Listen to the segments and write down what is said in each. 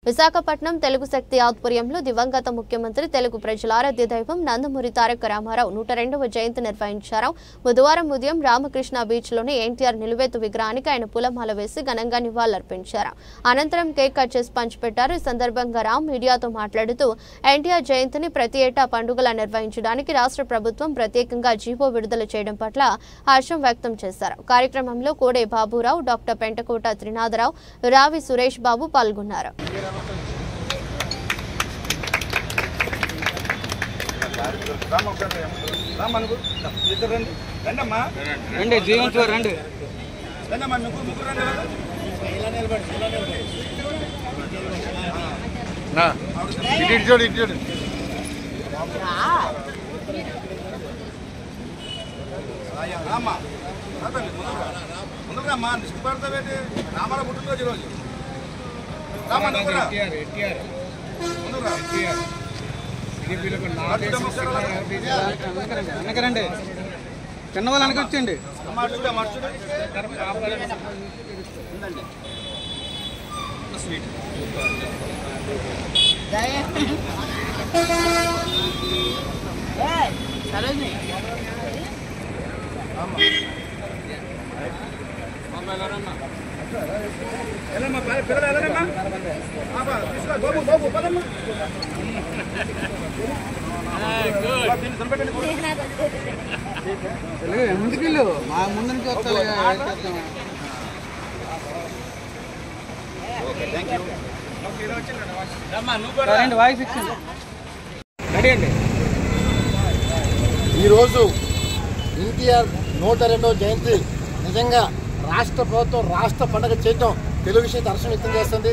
విశాఖపట్నం తెలుగు శక్తి ఆధ్వర్యంలో దివంగత ముఖ్యమంత్రి తెలుగు ప్రజల ఆరాధ్య దైవం నందమూరి తారక రామారావు 102వ జయంతి నిర్వహించారు. బుధవారం ఉదయం రామకృష్ణ బీచ్లోని ఎన్టీఆర్ నిలువెత్తు విగ్రహానికి ఆయన పూలమాల వేసి ఘనంగా నివాళులర్పించారు. అనంతరం కేక్ కట్ చేసి పంచిపెట్టారు. ఈ సందర్భంగా రామ్ మీడియాతో మాట్లాడుతూ ఎన్టీఆర్ జయంతిని ప్రతి ఏటా పండుగలా నిర్వహించడానికి రాష్ట్ర ప్రభుత్వం ప్రత్యేకంగా జీవో విడుదల చేయడం పట్ల హర్షం వ్యక్తం చేశారు. కార్యక్రమంలో కోడే బాబురావు, డాక్టర్ పెంటకోట త్రినాథరావు, రావి సురేష్ బాబు పాల్గొన్నారు. చిన్న వాళ్ళు అనుకొచ్చండి. ముందుకెళ్ళు, మా ముందు నుంచి వస్తాను. వాయిస్ ఇచ్చింది రెడీ అండి. ఈరోజు ఎన్టీఆర్ 102వ జయంతి నిజంగా రాష్ట్ర ప్రభుత్వం రాష్ట్ర పండుగ చేయటం తెలుగు విషయం హర్షం వ్యక్తం చేస్తుంది.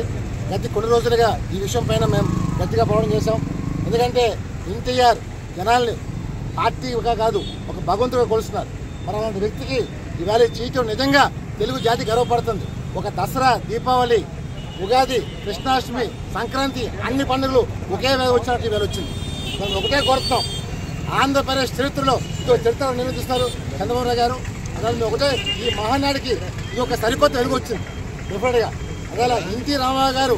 గత కొన్ని రోజులుగా ఈ విషయం పైన మేము గట్టిగా పోరాటం చేశాం. ఎందుకంటే ఎన్టీఆర్ జనాల్ని పార్టీగా కాదు ఒక భగవంతుడిగా కొలుస్తున్నారు. మరి అలాంటి వ్యక్తికి ఇవాళ చేయటం నిజంగా తెలుగు జాతి గర్వపడుతుంది. ఒక దసరా, దీపావళి, ఉగాది, కృష్ణాష్టమి, సంక్రాంతి అన్ని పండుగలు ఒకే వేళ వచ్చినట్టు ఇవాళ వచ్చింది. మనం ఒకటే కోరుతున్నాం, ఆంధ్రప్రదేశ్ చరిత్రలో ఇదో చరిత్ర నిర్వహిస్తున్నారు చంద్రబాబు నాయుడు గారు. అదే ఒకటే ఈ మహానాడికి ఇది ఒక సరికొత్త వెలుగు వచ్చింది డెఫినెట్గా. అదే ఎన్టీ రామారావు గారు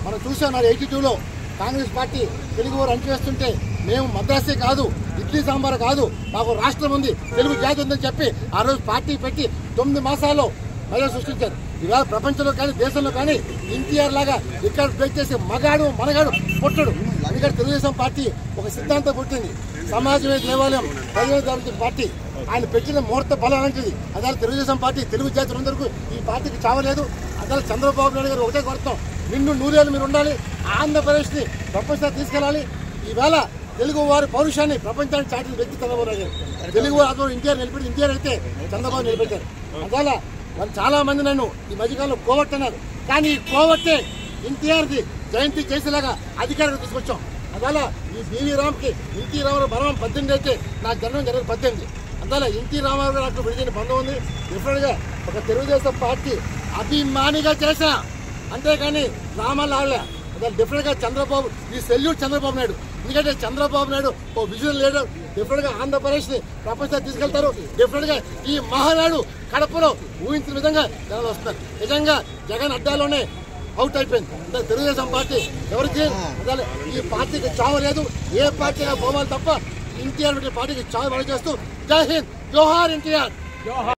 మనం చూసాం 82లో కాంగ్రెస్ పార్టీ తెలుగు వారు అంటువేస్తుంటే మేము మద్రాసే కాదు, ఇడ్లీ సాంబార్ కాదు, మాకు రాష్ట్రం ఉంది, తెలుగు జాతి ఉందని చెప్పి ఆ రోజు పార్టీ పెట్టి 9 మాసాల్లో మహిళలు సృష్టించారు. ఇవాళ ప్రపంచంలో కానీ దేశంలో కానీ ఎన్టీఆర్ లాగా ఇక్కడ బ్రేక్ చేసే మగాడు మనగాడు పుట్టడు. అందుకని తెలుగుదేశం పార్టీ ఒక సిద్ధాంతం పుట్టింది, సమాజమే దేవాలయం ప్రజల పార్టీ. ఆయన పెట్టిన ముహూర్త బలం అలాంటిది. అదే తెలుగుదేశం పార్టీ తెలుగు జాతులందరికీ ఈ పార్టీకి చావలేదు. అదే చంద్రబాబు నాయుడు గారు ఒకటే కొడతాం, నిన్ను 100 ఏళ్ళు మీరు ఉండాలి, ఆంధ్రప్రదేశ్ని ప్రపంచానికి తీసుకెళ్ళాలి. ఈవేళ తెలుగు వారి పౌరుషాన్ని ప్రపంచానికి చాటిన వ్యక్తి చంద్రబాబు నాయుడు గారు. తెలుగు వారు అతను ఎన్టీఆర్ నిలబెట్టి ఎన్టీఆర్ అయితే చంద్రబాబు నిలబెట్టారు. అదాల వాళ్ళు చాలా మంది నన్ను ఈ మధ్యకాలంలో కోవట్టన్నారు. కానీ ఈ కోవట్టే ఎన్టీఆర్ది జయంతి చేసేలాగా అధికారులు తీసుకొచ్చాం. అదాల ఈ బీవీ రామ్కి ఎన్టీ రామారావు మరణం 18 అయితే నా జన్మం జరిగిన 18. అందువల్ల ఎన్టీ రామారావు గారు అక్కడ విడిచిన బంధం ఉంది. డిఫరెంట్గా ఒక తెలుగుదేశం పార్టీ అభిమానిగా చేశా, అంతేకాని రామాలాలే. అదే డిఫరెంట్గా చంద్రబాబు ఈ సెల్యూట్ చంద్రబాబు నాయుడు. ఎందుకంటే చంద్రబాబు నాయుడు ఓ విజన్ లీడర్. డిఫరెంట్గా ఆంధ్రప్రదేశ్ని ప్రపంచానికి తీసుకెళ్తారు. డిఫరెంట్గా ఈ మహానాడు కడపలో ఊహించిన విధంగా జనాలు వస్తున్నారు. నిజంగా జగన్ అడ్డాలోనే అవుట్ అయిపోయింది. అంటే తెలుగుదేశం పార్టీ ఎవరికి అదే ఈ పార్టీకి చావు లేదు. ఏ పార్టీగా పోవాలి తప్ప ఎన్టీఆర్ పార్టీకి చావు చేస్తూ జై హింద్, జోహార్ ఎన్టీఆర్.